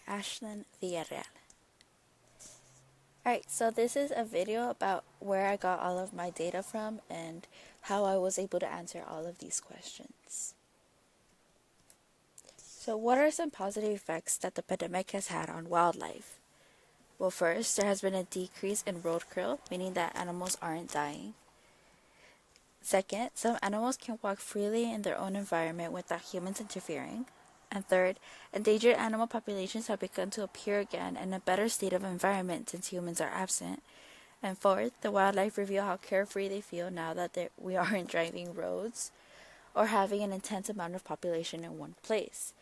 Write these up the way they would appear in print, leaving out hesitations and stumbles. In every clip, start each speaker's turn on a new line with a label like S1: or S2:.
S1: Ashlyn Villarreal. Alright, so this is a video about where I got all of my data from and how I was able to answer all of these questions. So what are some positive effects that the pandemic has had on wildlife? Well, first, there has been a decrease in road kill, meaning that animals aren't dying. Second, some animals can walk freely in their own environment without humans interfering. And third, endangered animal populations have begun to appear again in a better state of environment since humans are absent. And fourth, the wildlife reveal how carefree they feel now that we aren't driving roads or having an intense amount of population in one place.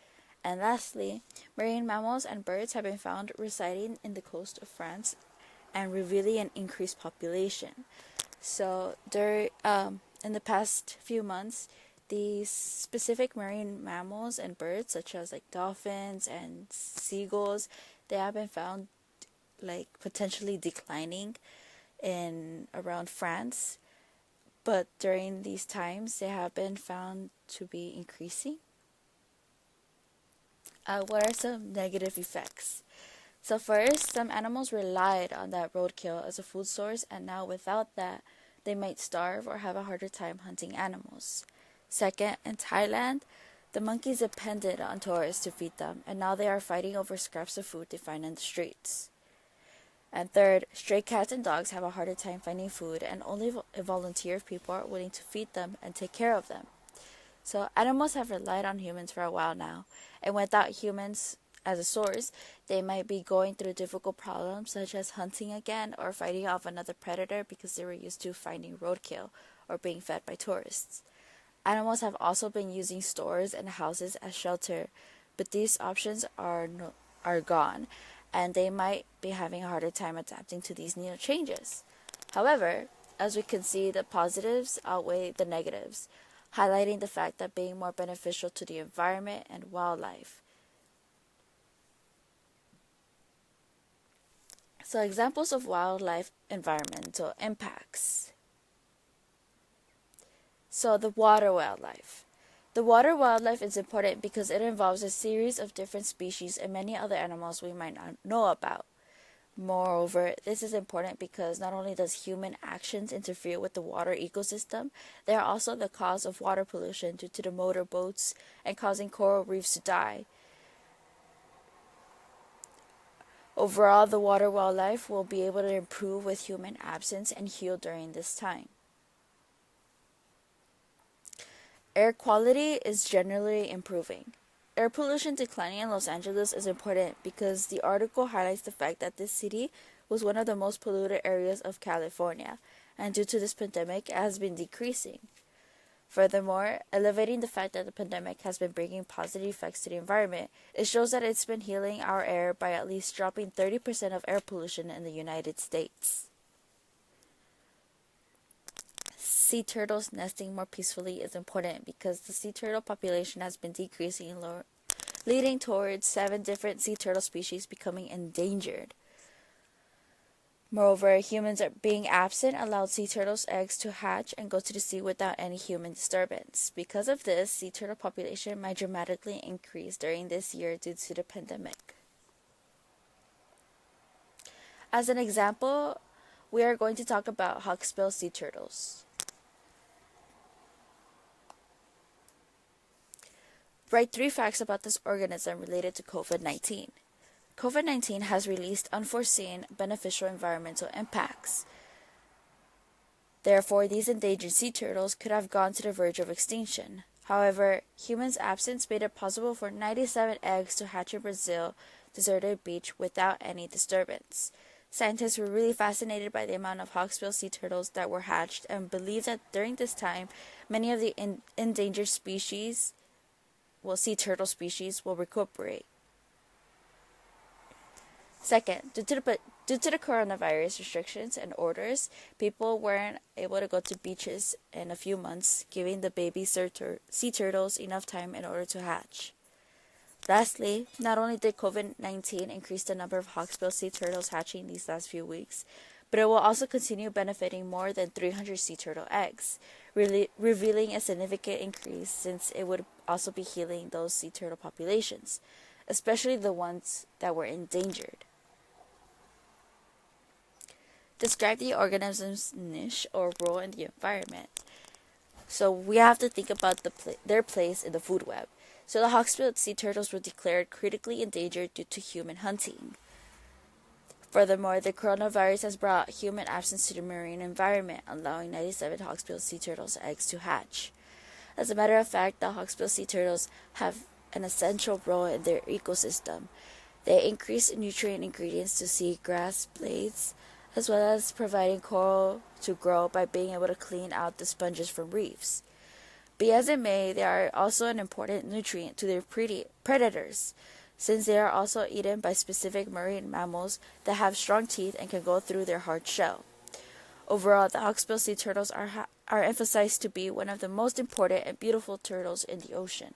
S1: And lastly, marine mammals and birds have been found residing in the coast of France and revealing an increased population. So in the past few months, these specific marine mammals and birds, such as like dolphins and seagulls, they have been found like potentially declining in around France. But during these times, they have been found to be increasing. What are some negative effects? So first, some animals relied on that roadkill as a food source, and now without that, they might starve or have a harder time hunting animals. Second, in Thailand, the monkeys depended on tourists to feed them, and now they are fighting over scraps of food they find in the streets. And third, stray cats and dogs have a harder time finding food, and only a volunteer of people are willing to feed them and take care of them. So animals have relied on humans for a while now, and without humans as a source, they might be going through difficult problems such as hunting again or fighting off another predator because they were used to finding roadkill or being fed by tourists. Animals have also been using stores and houses as shelter, but these options are gone, and they might be having a harder time adapting to these new changes. However, as we can see, the positives outweigh the negatives, highlighting the fact that being more beneficial to the environment and wildlife. So examples of wildlife environmental impacts. So the water wildlife. The water wildlife is important because it involves a series of different species and many other animals we might not know about. Moreover, this is important because not only does human actions interfere with the water ecosystem, they are also the cause of water pollution due to the motor boats and causing coral reefs to die. Overall, the water wildlife will be able to improve with human absence and heal during this time. Air quality is generally improving. Air pollution declining in Los Angeles is important because the article highlights the fact that this city was one of the most polluted areas of California, and due to this pandemic, it has been decreasing. Furthermore, elevating the fact that the pandemic has been bringing positive effects to the environment, it shows that it's been healing our air by at least dropping 30% of air pollution in the United States. Sea turtles nesting more peacefully is important because the sea turtle population has been decreasing, leading towards 7 different sea turtle species becoming endangered. Moreover, humans being absent allowed sea turtles' eggs to hatch and go to the sea without any human disturbance. Because of this, sea turtle population might dramatically increase during this year due to the pandemic. As an example, we are going to talk about hawksbill sea turtles. Write 3 facts about this organism related to COVID-19. COVID-19 has released unforeseen beneficial environmental impacts. Therefore, these endangered sea turtles could have gone to the verge of extinction. However, humans' absence made it possible for 97 eggs to hatch in Brazil deserted beach without any disturbance. Scientists were really fascinated by the amount of hawksbill sea turtles that were hatched and believed that during this time, many of the endangered species, sea turtle species, will recuperate. Second, due to the coronavirus restrictions and orders, people weren't able to go to beaches in a few months, giving the baby sea turtles enough time in order to hatch. Lastly, not only did COVID-19 increase the number of hawksbill sea turtles hatching these last few weeks, but it will also continue benefiting more than 300 sea turtle eggs, revealing a significant increase since it would also be healing those sea turtle populations. especially the ones that were endangered. Describe the organism's niche or role in the environment. So we have to think about their place in the food web. So the hawksbill sea turtles were declared critically endangered due to human hunting. Furthermore, the coronavirus has brought human absence to the marine environment, allowing 97 hawksbill sea turtles' eggs to hatch. As a matter of fact, the hawksbill sea turtles have an essential role in their ecosystem. They increase nutrient ingredients to seagrass blades, as well as providing coral to grow by being able to clean out the sponges from reefs. Be as it may, they are also an important nutrient to their predators, since they are also eaten by specific marine mammals that have strong teeth and can go through their hard shell. Overall, the hawksbill sea turtles are emphasized to be one of the most important and beautiful turtles in the ocean.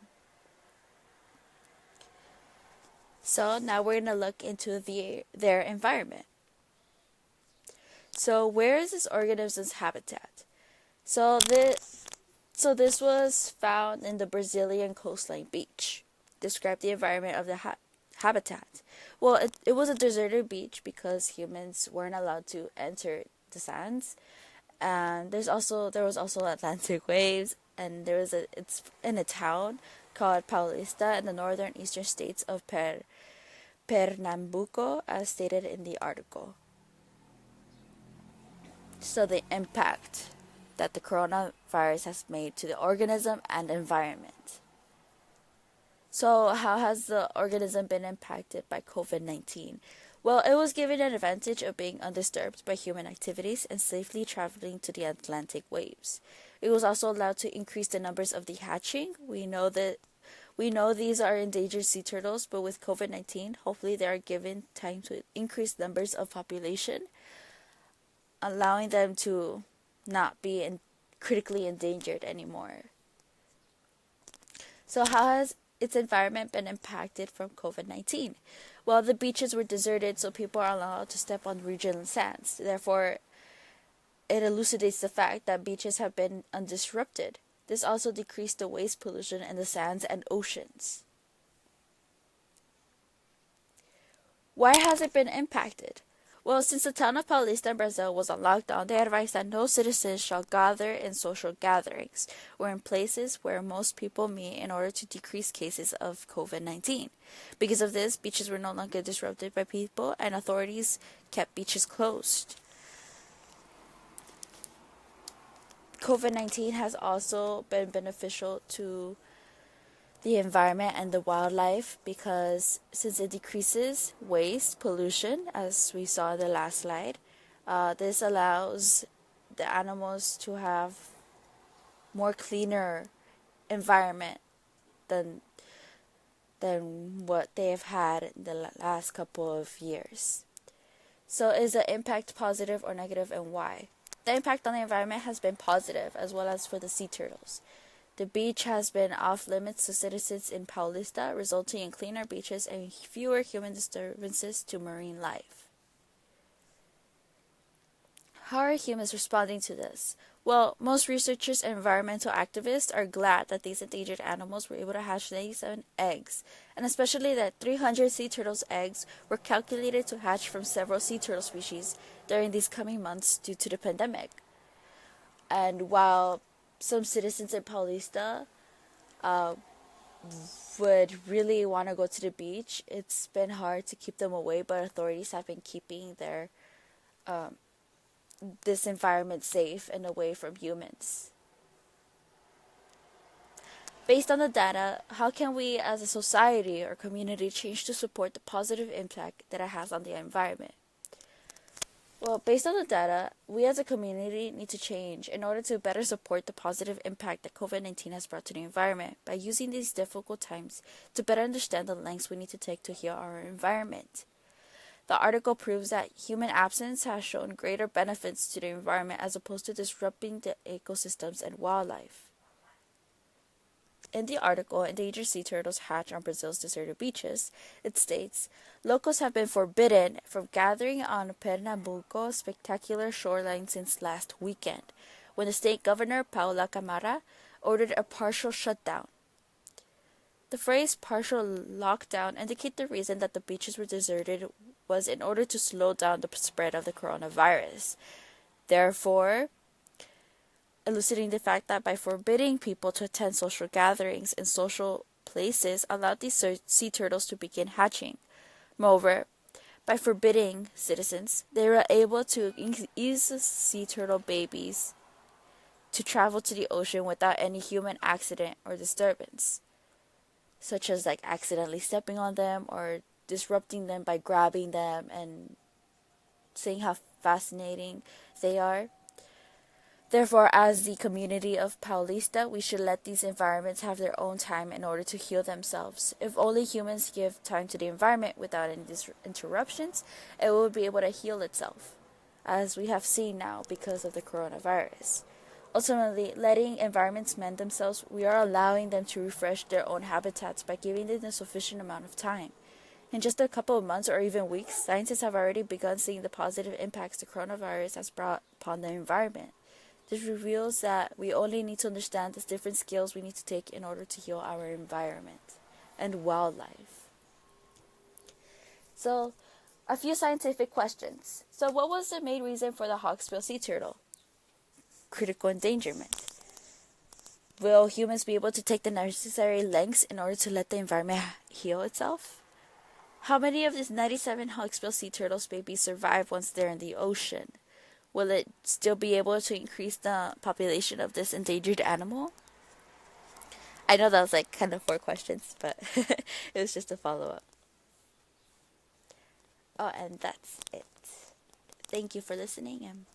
S1: So now we're going to look into their environment. So where is this organism's habitat? So this was found in the Brazilian coastline beach. Describe the environment of the habitat. Well, it was a deserted beach because humans weren't allowed to enter the sands, and there was also Atlantic waves, and it's in a town called Paulista in the northern eastern states of Pernambuco, as stated in the article. So the impact that the coronavirus has made to the organism and environment. So how has the organism been impacted by COVID-19? Well, it was given an advantage of being undisturbed by human activities and safely traveling to the Atlantic waves. It was also allowed to increase the numbers of the hatching. We know these are endangered sea turtles, but with COVID-19, hopefully they are given time to increase numbers of population, allowing them to not be critically endangered anymore. So how has its environment been impacted from COVID-19? Well, the beaches were deserted, so people are allowed to step on regional sands. Therefore, it elucidates the fact that beaches have been undisrupted. This also decreased the waste pollution in the sands and oceans. Why has it been impacted? Well, since the town of Paulista in Brazil was on lockdown, they advised that no citizens shall gather in social gatherings or in places where most people meet in order to decrease cases of COVID-19. Because of this, beaches were no longer disrupted by people, and authorities kept beaches closed. COVID-19 has also been beneficial to the environment and the wildlife because since it decreases waste pollution, as we saw in the last slide, this allows the animals to have more cleaner environment than what they have had in the last couple of years. So is the impact positive or negative, and why? The impact on the environment has been positive, as well as for the sea turtles. The beach has been off limits to citizens in Paulista, resulting in cleaner beaches and fewer human disturbances to marine life. How are humans responding to this? Well, most researchers and environmental activists are glad that these endangered animals were able to hatch 97 eggs, and especially that 300 sea turtles' eggs were calculated to hatch from several sea turtle species during these coming months due to the pandemic. And while some citizens in Paulista would really want to go to the beach, it's been hard to keep them away, but authorities have been keeping this environment safe and away from humans. Based on the data, how can we as a society or community change to support the positive impact that it has on the environment? Well, based on the data, we as a community need to change in order to better support the positive impact that COVID-19 has brought to the environment by using these difficult times to better understand the lengths we need to take to heal our environment. The article proves that human absence has shown greater benefits to the environment as opposed to disrupting the ecosystems and wildlife. In the article, Endangered Sea Turtles Hatch on Brazil's Deserted Beaches, it states, locals have been forbidden from gathering on Pernambuco's spectacular shoreline since last weekend, when the state governor, Paula Camara, ordered a partial shutdown. The phrase partial lockdown indicate the reason that the beaches were deserted was in order to slow down the spread of the coronavirus. Therefore, elucidating the fact that by forbidding people to attend social gatherings in social places allowed these sea turtles to begin hatching. Moreover, by forbidding citizens, they were able to ease sea turtle babies to travel to the ocean without any human accident or disturbance, such as like accidentally stepping on them or disrupting them by grabbing them and seeing how fascinating they are. Therefore, as the community of Paulista, we should let these environments have their own time in order to heal themselves. If only humans give time to the environment without any interruptions, it will be able to heal itself, as we have seen now because of the coronavirus. Ultimately, letting environments mend themselves, we are allowing them to refresh their own habitats by giving them a sufficient amount of time. In just a couple of months or even weeks, scientists have already begun seeing the positive impacts the coronavirus has brought upon the environment. This reveals that we only need to understand the different skills we need to take in order to heal our environment and wildlife. So, a few scientific questions. So, what was the main reason for the hawksbill sea turtle? Critical endangerment. Will humans be able to take the necessary lengths in order to let the environment heal itself? How many of these 97 hawksbill sea turtles babies survive once they're in the ocean? Will it still be able to increase the population of this endangered animal? I know that was like kind of 4 questions, but it was just a follow-up. Oh, and that's it. Thank you for listening, and